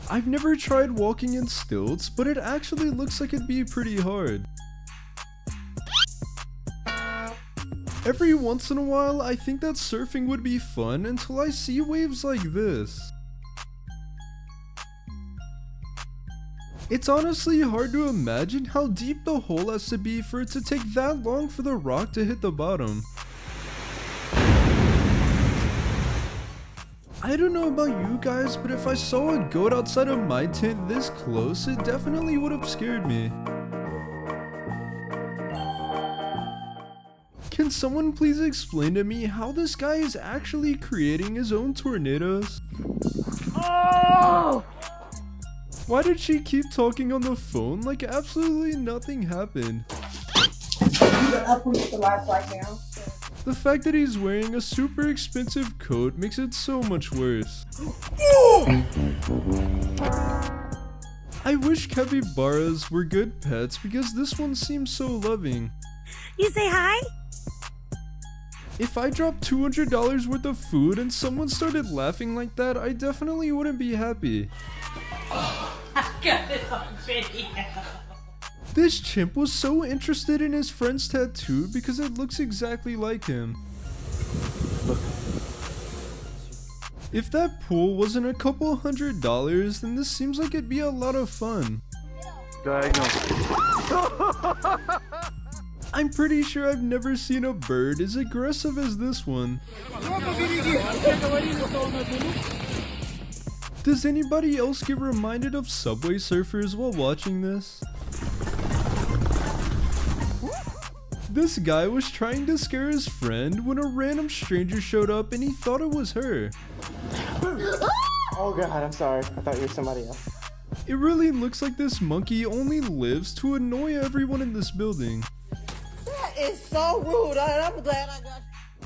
I've never tried walking in stilts, but it actually looks like it'd be pretty hard. Every once in a while, I think that surfing would be fun until I see waves like this. It's honestly hard to imagine how deep the hole has to be for it to take that long for the rock to hit the bottom. I don't know about you guys, but if I saw a goat outside of my tent this close, it definitely would have scared me. Can someone please explain to me how this guy is actually creating his own tornadoes?
Oh!
Why did she keep talking on the phone like absolutely nothing happened? The fact that he's wearing a super expensive coat makes it so much worse. I wish capybaras were good pets because this one seems so loving.
You say hi?
If I dropped $200 worth of food and someone started laughing like that, I definitely wouldn't be happy.
I got it on video.
This chimp was so interested in his friend's tattoo because it looks exactly like him. If that pool wasn't a couple $100, then this seems like it'd be a lot of fun. I'm pretty sure I've never seen a bird as aggressive as this one. Does anybody else get reminded of Subway Surfers while watching this? This guy was trying to scare his friend when a random stranger showed up and he thought it was her.
Oh god, I'm sorry. I thought you were somebody else.
It really looks like this monkey only lives to annoy everyone in this building.
That is so rude. I'm glad I got.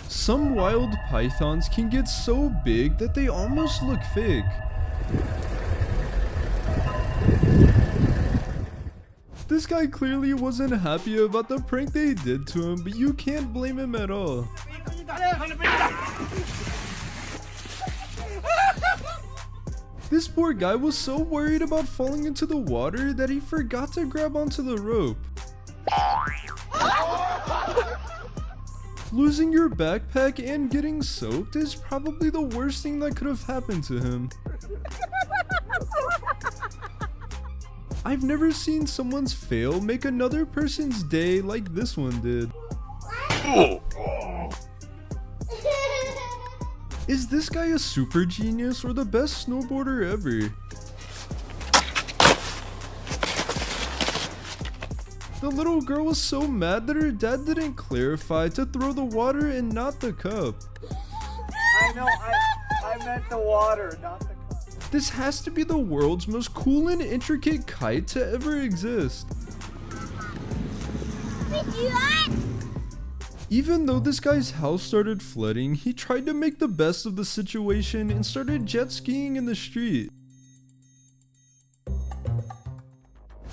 Some wild pythons can get so big that they almost look fake. This guy clearly wasn't happy about the prank they did to him, but you can't blame him at all. This poor guy was so worried about falling into the water that he forgot to grab onto the rope. Losing your backpack and getting soaked is probably the worst thing that could have happened to him. I've never seen someone's fail make another person's day like this one did. Is this guy a super genius or the best snowboarder ever? The little girl was so mad that her dad didn't clarify to throw the water and not the cup.
I know, I meant the water, not the cup.
This has to be the world's most cool and intricate kite to ever exist. Even though this guy's house started flooding, he tried to make the best of the situation and started jet skiing in the street.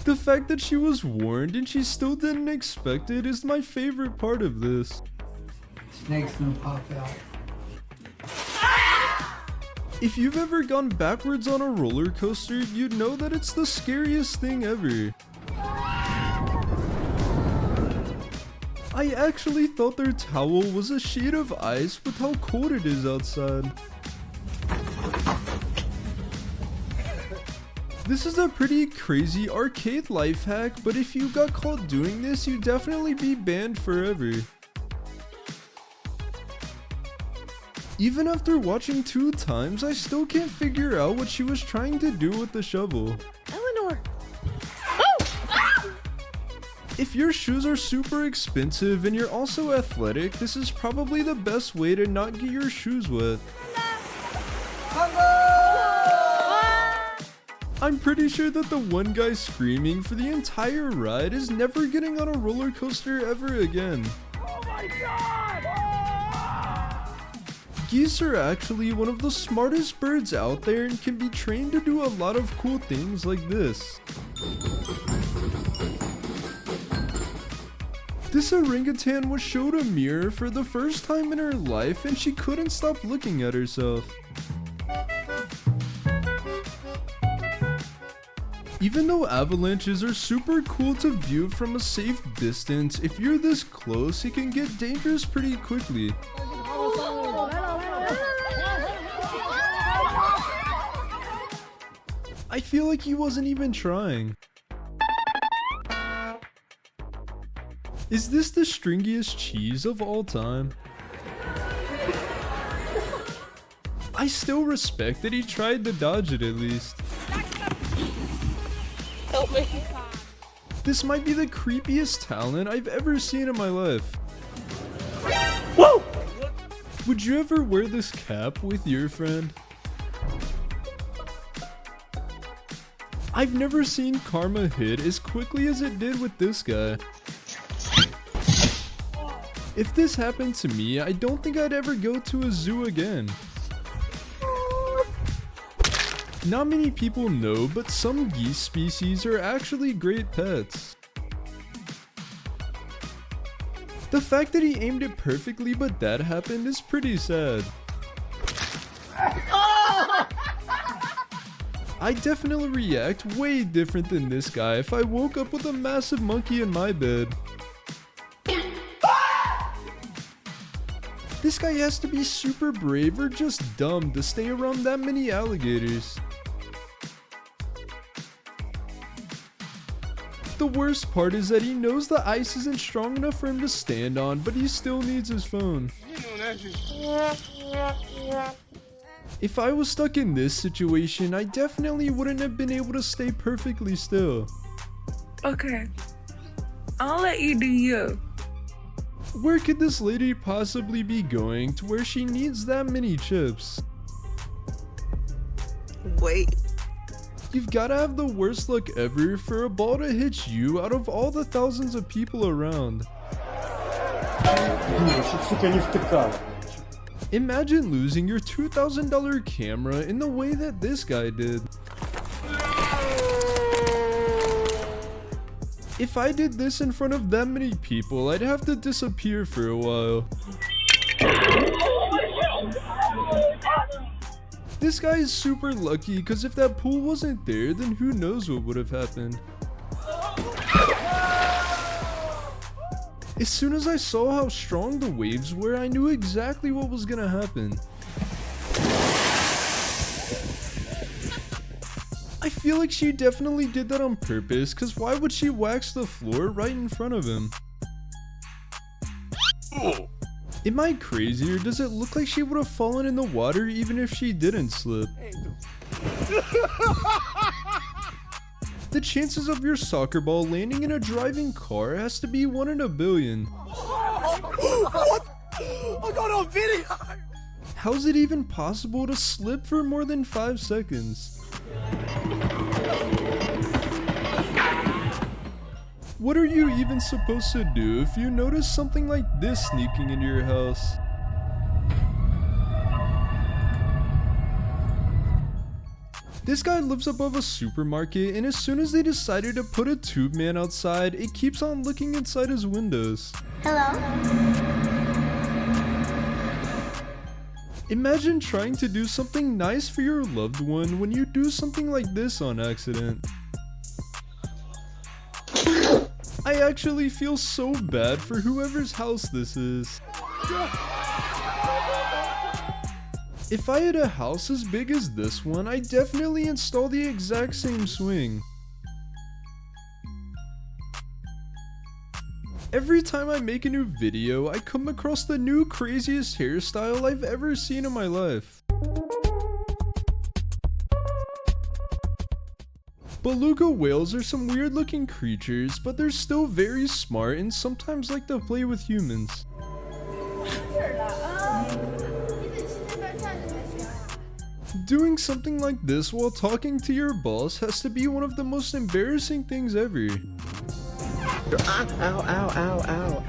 The fact that she was warned and she still didn't expect it is my favorite part of this.
Snake's gonna pop out.
If you've ever gone backwards on a roller coaster, you'd know that it's the scariest thing ever. I actually thought their towel was a sheet of ice with how cold it is outside. This is a pretty crazy arcade life hack, but if you got caught doing this, you'd definitely be banned forever. Even after watching 2 times, I still can't figure out what she was trying to do with the shovel.
Eleanor!
If your shoes are super expensive and you're also athletic, this is probably the best way to not get your shoes wet. I'm pretty sure that the one guy screaming for the entire ride is never getting on a roller coaster ever again.
Oh my god!
Geese are actually one of the smartest birds out there and can be trained to do a lot of cool things like this. This orangutan was showed a mirror for the first time in her life and she couldn't stop looking at herself. Even though avalanches are super cool to view from a safe distance, if you're this close, it can get dangerous pretty quickly. I feel like he wasn't even trying. Is this the stringiest cheese of all time? I still respect that he tried to dodge it at least.
Help me.
This might be the creepiest talent I've ever seen in my life.
Whoa!
Would you ever wear this cap with your friend? I've never seen karma hit as quickly as it did with this guy. If this happened to me, I don't think I'd ever go to a zoo again. Not many people know, but some geese species are actually great pets. The fact that he aimed it perfectly but that happened is pretty sad. I definitely react way different than this guy if I woke up with a massive monkey in my bed. This guy has to be super brave or just dumb to stay around that many alligators. The worst part is that he knows the ice isn't strong enough for him to stand on, but he still needs his phone. If I was stuck in this situation, I definitely wouldn't have been able to stay perfectly still.
Okay, I'll let you do you.
Where could this lady possibly be going to where she needs that many chips?
Wait.
You've gotta have the worst luck ever for a ball to hit you out of all the thousands of people around. Imagine losing your $2,000 camera in the way that this guy did. If I did this in front of that many people, I'd have to disappear for a while. This guy is super lucky because if that pool wasn't there, then who knows what would have happened. As soon as I saw how strong the waves were, I knew exactly what was gonna happen. I feel like she definitely did that on purpose, cause why would she wax the floor right in front of him? Am I crazy, or does it look like she would have fallen in the water even if she didn't slip? The chances of your soccer ball landing in a driving car has to be 1 in a billion.
What? I got on video!
How's it even possible to slip for more than 5 seconds? What are you even supposed to do if you notice something like this sneaking into your house? This guy lives above a supermarket, and as soon as they decided to put a tube man outside, it keeps on looking inside his windows.
Hello?
Imagine trying to do something nice for your loved one when you do something like this on accident. I actually feel so bad for whoever's house this is. If I had a house as big as this one, I'd definitely install the exact same swing. Every time I make a new video, I come across the new craziest hairstyle I've ever seen in my life. Beluga whales are some weird looking creatures, but they're still very smart and sometimes like to play with humans. Doing something like this while talking to your boss has to be one of the most embarrassing things ever.
Ow, ow, ow, ow, ow.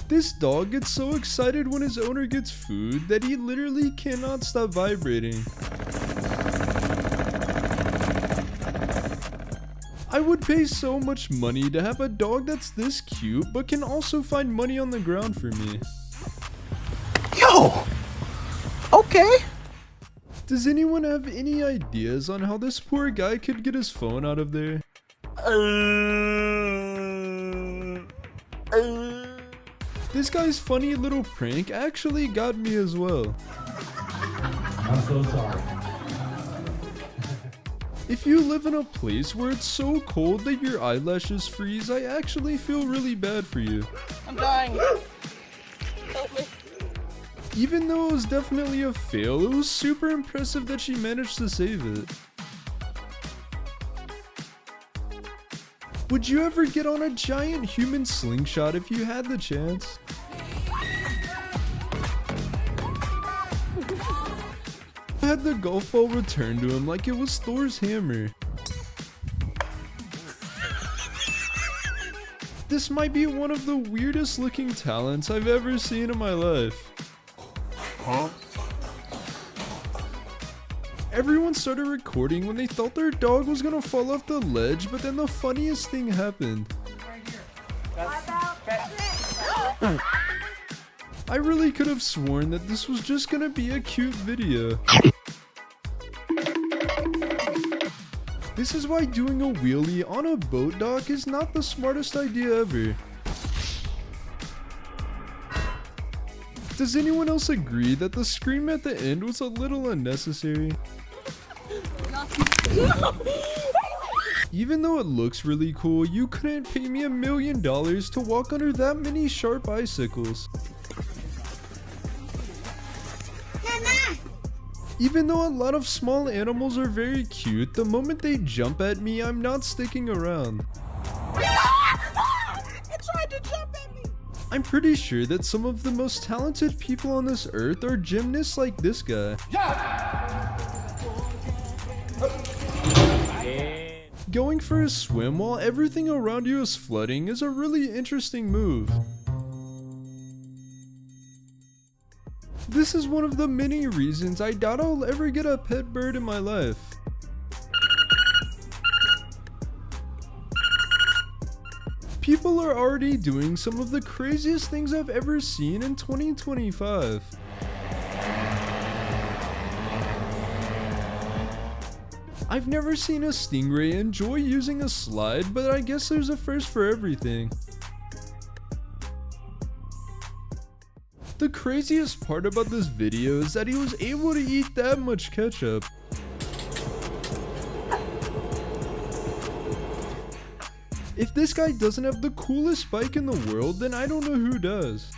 This dog gets so excited when his owner gets food that he literally cannot stop vibrating. I would pay so much money to have a dog that's this cute but can also find money on the ground for me.
Yo! Okay.
Does anyone have any ideas on how this poor guy could get his phone out of there? This guy's funny little prank actually got me as well.
I'm so sorry.
If you live in a place where it's so cold that your eyelashes freeze, I actually feel really bad for you.
I'm dying. Help me.
Even though it was definitely a fail, it was super impressive that she managed to save it. Would you ever get on a giant human slingshot if you had the chance? I had the golf ball returned to him like it was Thor's hammer. This might be one of the weirdest looking talents I've ever seen in my life.
Huh?
Everyone started recording when they thought their dog was gonna fall off the ledge, but then the funniest thing happened. I really could have sworn that this was just gonna be a cute video. This is why doing a wheelie on a boat dock is not the smartest idea ever. Does anyone else agree that the scream at the end was a little unnecessary? Even though it looks really cool, you couldn't pay me $1 million to walk under that many sharp icicles. Even though a lot of small animals are very cute, the moment they jump at me, I'm not sticking around.
It tried to jump at me.
I'm pretty sure that some of the most talented people on this earth are gymnasts like this guy. Going for a swim while everything around you is flooding is a really interesting move. This is one of the many reasons I doubt I'll ever get a pet bird in my life. People are already doing some of the craziest things I've ever seen in 2025. I've never seen a stingray enjoy using a slide, but I guess there's a first for everything. The craziest part about this video is that he was able to eat that much ketchup. If this guy doesn't have the coolest bike in the world, then I don't know who does.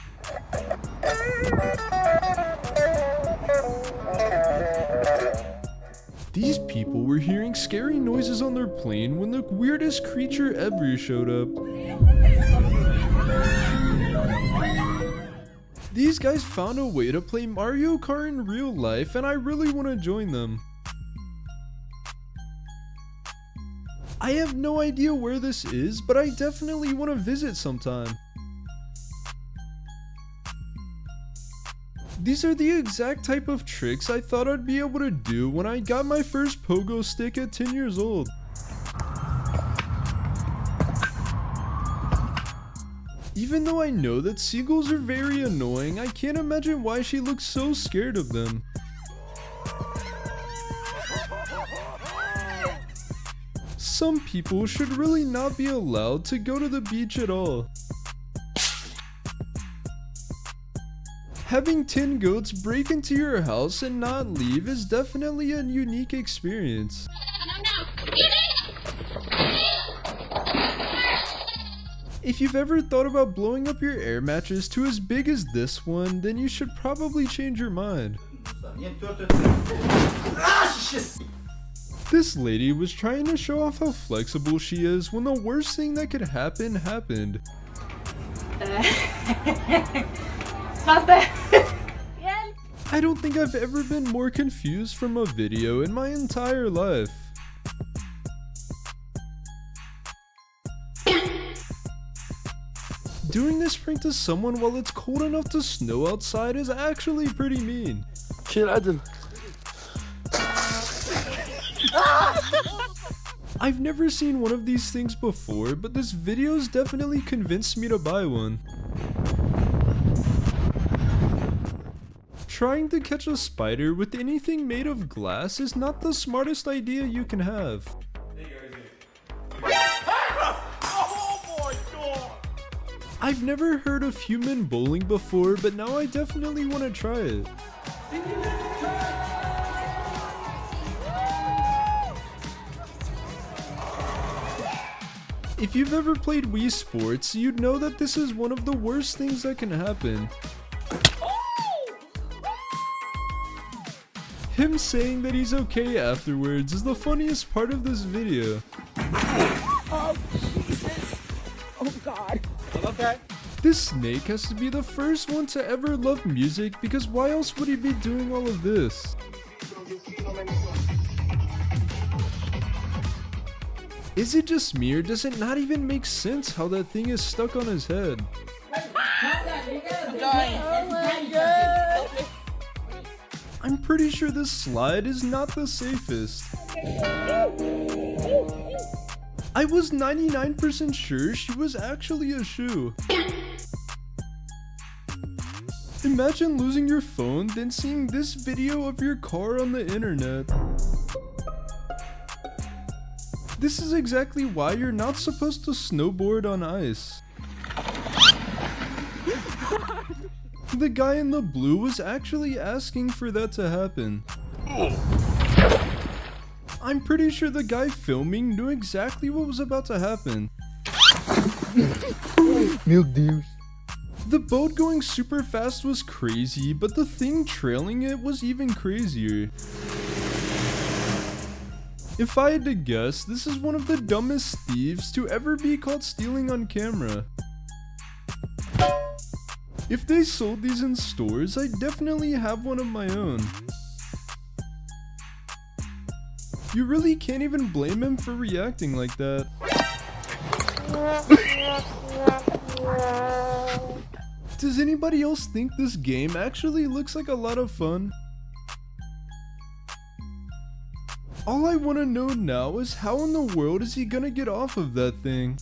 These people were hearing scary noises on their plane when the weirdest creature ever showed up. These guys found a way to play Mario Kart in real life, and I really want to join them. I have no idea where this is, but I definitely want to visit sometime. These are the exact type of tricks I thought I'd be able to do when I got my first pogo stick at 10 years old. Even though I know that seagulls are very annoying, I can't imagine why she looks so scared of them. Some people should really not be allowed to go to the beach at all. Having 10 goats break into your house and not leave is definitely a unique experience. If you've ever thought about blowing up your air mattress to as big as this one, then you should probably change your mind. This lady was trying to show off how flexible she is when the worst thing that could happen happened. I don't think I've ever been more confused from a video in my entire life. Doing this prank to someone while it's cold enough to snow outside is actually pretty mean. I've never seen one of these things before, but this video's definitely convinced me to buy one. Trying to catch a spider with anything made of glass is not the smartest idea you can have. I've never heard of human bowling before, but now I definitely want to try it. If you've ever played Wii Sports, you'd know that this is one of the worst things that can happen. Him saying that he's okay afterwards is the funniest part of this video.
Oh, Jesus. Oh, God.
Okay.
This snake has to be the first one to ever love music, because why else would he be doing all of this? Is it just me, or does it not even make sense how that thing is stuck on his head? I'm pretty sure this slide is not the safest. I was 99% sure she was actually a shoe. Imagine losing your phone, then seeing this video of your car on the internet. This is exactly why you're not supposed to snowboard on ice. The guy in the blue was actually asking for that to happen. I'm pretty sure the guy filming knew exactly what was about to happen.
Milk dudes.
The boat going super fast was crazy, but the thing trailing it was even crazier. If I had to guess, this is one of the dumbest thieves to ever be caught stealing on camera. If they sold these in stores, I'd definitely have one of my own. You really can't even blame him for reacting like that. Does anybody else think this game actually looks like a lot of fun? All I want to know now is how in the world is he gonna get off of that thing?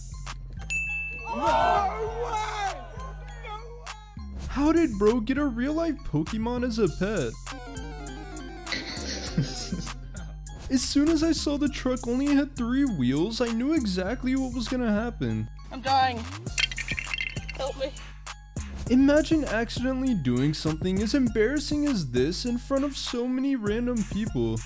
How did bro get a real life Pokemon as a pet? As soon as I saw the truck only had 3 wheels, I knew exactly what was gonna happen.
I'm dying. Help me.
Imagine accidentally doing something as embarrassing as this in front of so many random people.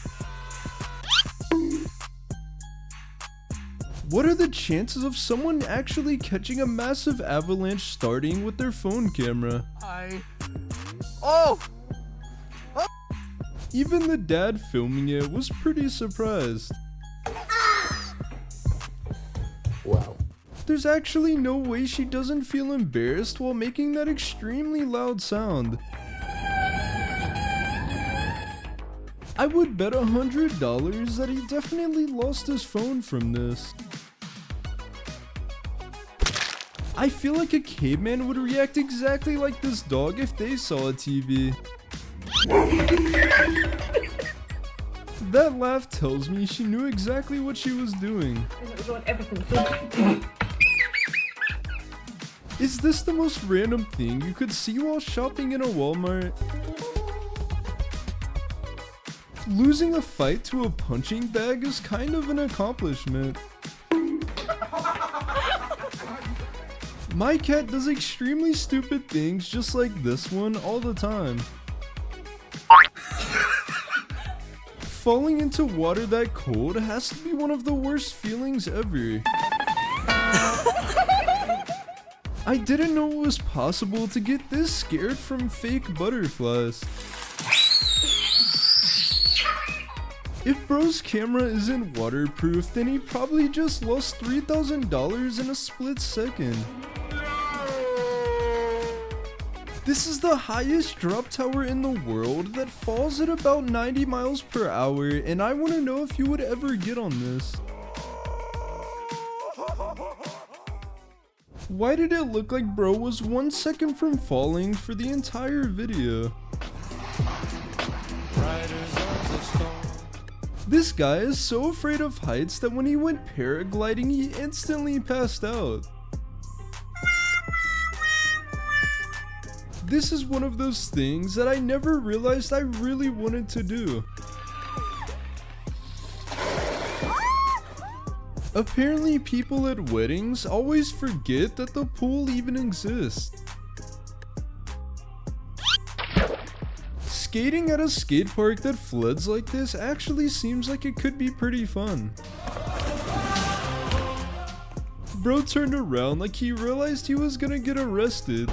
What are the chances of someone actually catching a massive avalanche starting with their phone camera? Even the dad filming it was pretty surprised.
Wow.
There's actually no way she doesn't feel embarrassed while making that extremely loud sound. I would bet $100 that he definitely lost his phone from this. I feel like a caveman would react exactly like this dog if they saw a TV. That laugh tells me she knew exactly what she was doing. Is this the most random thing you could see while shopping in a Walmart? Losing a fight to a punching bag is kind of an accomplishment. My cat does extremely stupid things just like this one all the time. Falling into water that cold has to be one of the worst feelings ever. I didn't know it was possible to get this scared from fake butterflies. If bro's camera isn't waterproof, then he probably just lost $3,000 in a split second. This is the highest drop tower in the world that falls at about 90 miles per hour, and I want to know if you would ever get on this. Why did it look like bro was 1 second from falling for the entire video? This guy is so afraid of heights that when he went paragliding, he instantly passed out. This is one of those things that I never realized I really wanted to do. Apparently people at weddings always forget that the pool even exists. Skating at a skate park that floods like this actually seems like it could be pretty fun. Bro turned around like he realized he was gonna get arrested.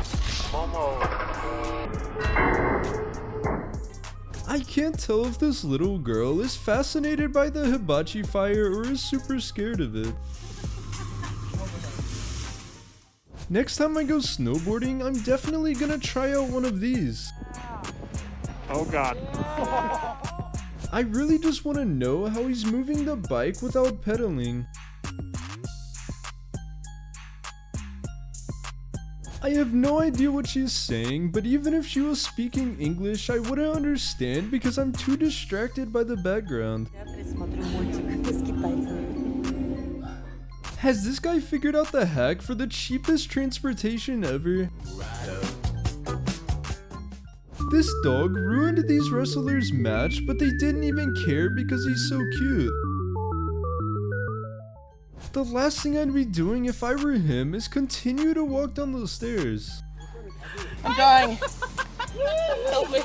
I can't tell if this little girl is fascinated by the hibachi fire or is super scared of it. Next time I go snowboarding, I'm definitely gonna try out one of these.
Oh god.
I really just want to know how he's moving the bike without pedaling. I have no idea what she's saying, but even if she was speaking English, I wouldn't understand because I'm too distracted by the background. Has this guy figured out the hack for the cheapest transportation ever? This dog ruined these wrestlers' match, but they didn't even care because he's so cute. The last thing I'd be doing if I were him is continue to walk down the stairs.
I'm dying. Help me.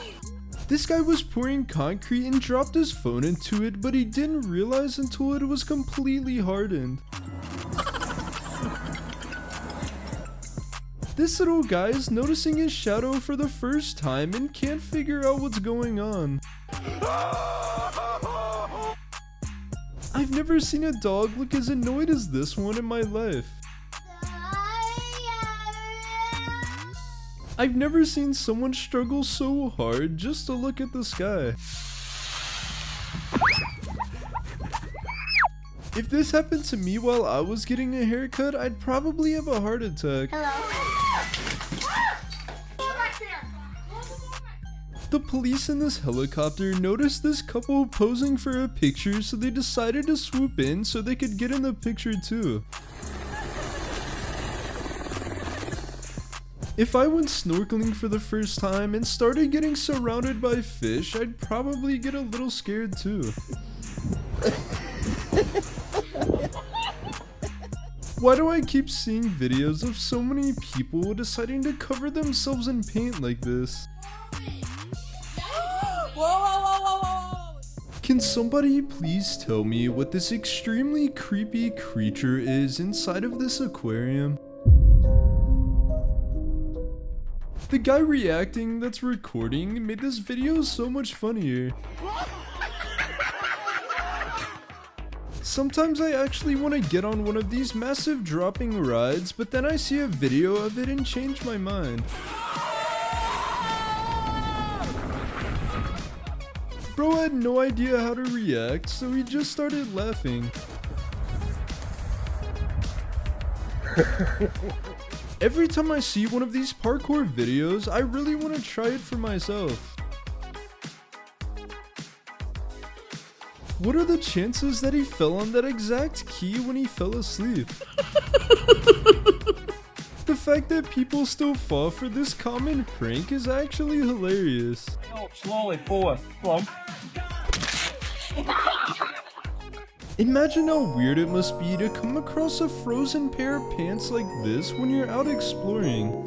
This guy was pouring concrete and dropped his phone into it, but he didn't realize until it was completely hardened. This little guy is noticing his shadow for the first time and can't figure out what's going on. I've never seen a dog look as annoyed as this one in my life. I've never seen someone struggle so hard just to look at the sky. If this happened to me while I was getting a haircut, I'd probably have a heart attack. The police in this helicopter noticed this couple posing for a picture, so they decided to swoop in so they could get in the picture too. If I went snorkeling for the first time and started getting surrounded by fish, I'd probably get a little scared too. Why do I keep seeing videos of so many people deciding to cover themselves in paint like this? Can somebody please tell me what this extremely creepy creature is inside of this aquarium? The guy reacting that's recording made this video so much funnier. Sometimes I actually want to get on one of these massive dropping rides, but then I see a video of it and change my mind. Bro had no idea how to react, so he just started laughing. Every time I see one of these parkour videos, I really want to try it for myself. What are the chances that he fell on that exact key when he fell asleep? The fact that people still fall for this common prank is actually hilarious.
Oh, slowly forward. Come on.
Imagine how weird it must be to come across a frozen pair of pants like this when you're out exploring.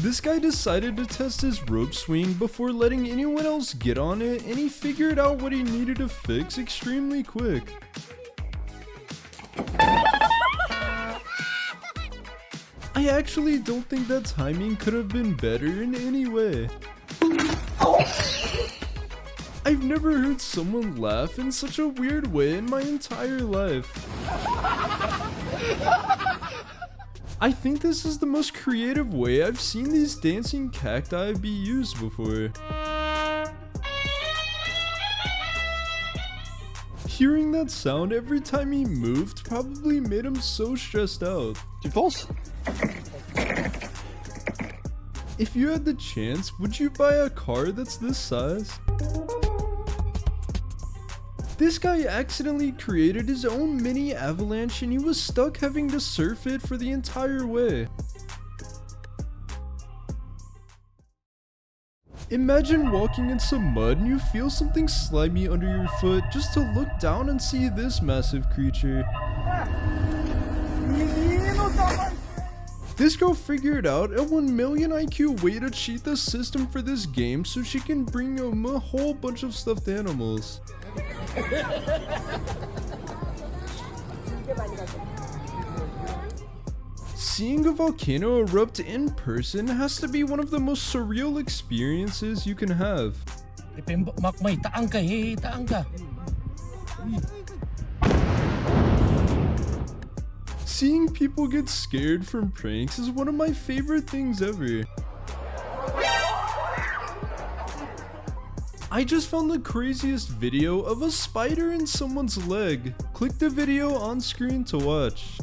This guy decided to test his rope swing before letting anyone else get on it, and he figured out what he needed to fix extremely quick. I actually don't think that timing could have been better in any way. I've never heard someone laugh in such a weird way in my entire life. I think this is the most creative way I've seen these dancing cacti be used before. Hearing that sound every time he moved probably made him so stressed out. If you had the chance, would you buy a car that's this size? This guy accidentally created his own mini avalanche and he was stuck having to surf it for the entire way. Imagine walking in some mud and you feel something slimy under your foot just to look down and see this massive creature. This girl figured out a 1 million IQ way to cheat the system for this game so she can bring home a whole bunch of stuffed animals. Seeing a volcano erupt in person has to be one of the most surreal experiences you can have. Seeing people get scared from pranks is one of my favorite things ever. I just found the craziest video of a spider in someone's leg. Click the video on screen to watch.